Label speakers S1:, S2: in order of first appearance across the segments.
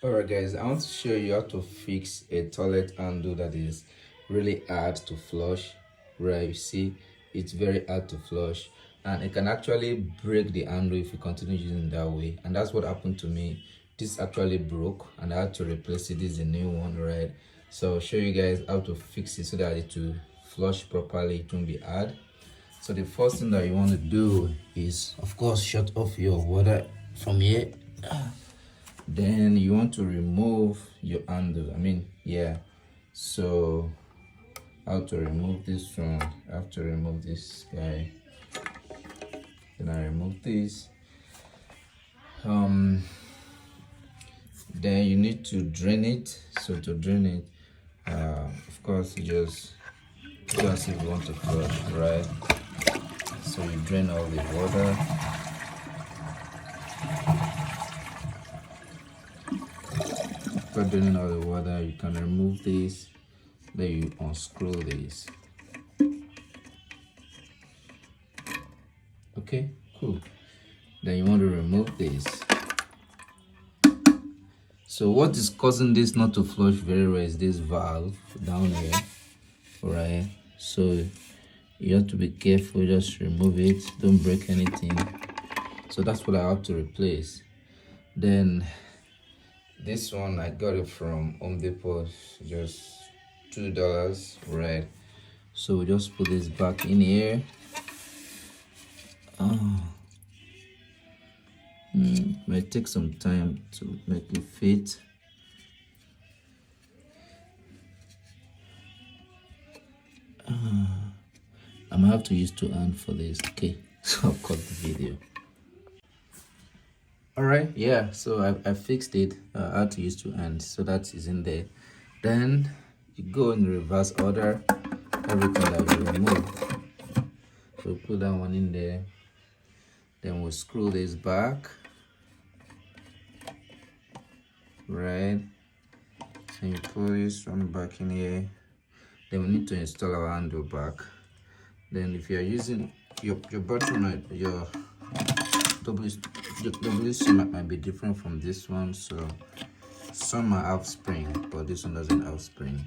S1: Alright guys, I want to show you how to fix a toilet handle that is really hard to flush. Right, you see it's very hard to flush and it can actually break the handle if you continue using that way, and that's what happened to me. This actually broke and I had to replace it. This is a new one, right? So I'll show you guys how to fix it so that it will flush properly, it won't be hard. So the first thing that you want to do is, of course, shut off your water from here. Then you want to remove your handle. So how to remove this one? I have to remove this guy. Then I remove this. Then you need to drain it. So to drain it, of course, you just if you want to flush, right? So you drain all the water. After draining all the water, you can remove this. Then you unscrew this. Okay, cool. Then you want to remove this. So what is causing this not to flush very well is this valve down here. Alright, so you have to be careful. Just remove it, don't break anything. So that's what I have to replace. Then this one, I got it from Home Depot, just $2, right? So we just put this back in here. Might take some time to make it fit. I'm gonna have to use 2 hands for this. Okay, so I'll cut the video. All right, yeah, so I fixed it. I had to use 2 hands, so that is in there. Then you go in reverse order, everything that you remove. So put that one in there. Then we'll screw this back, right? And you pull this one back in here. Then we need to install our handle back. Then if you're using your bottom, your WC might be different from this one. So some are have spring, but this one doesn't have spring.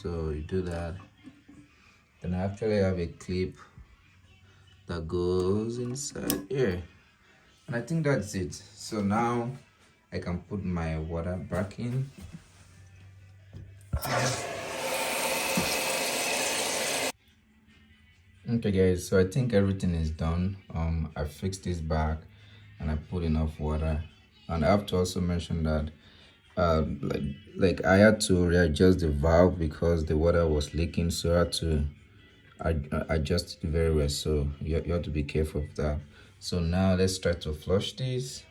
S1: So you do that. Then I actually have a clip that goes inside here, and I think that's it. So now I can put my water back in. Okay guys, so I think everything is done. I fixed this back and I put enough water, and I have to also mention that like I had to readjust the valve because the water was leaking, so I had to adjust it very well. So you have to be careful of that. So now let's try to flush this.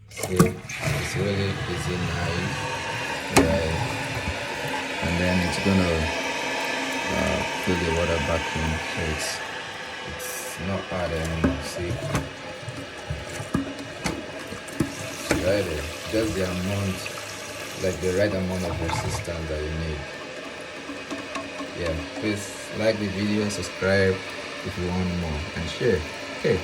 S1: See, it's really easy now, right? And then it's gonna fill the water back in, so it's not hard anymore. See, right there, just the amount, like the right amount of resistance that you need. Yeah, please like the video, subscribe if you want more, and share. Okay.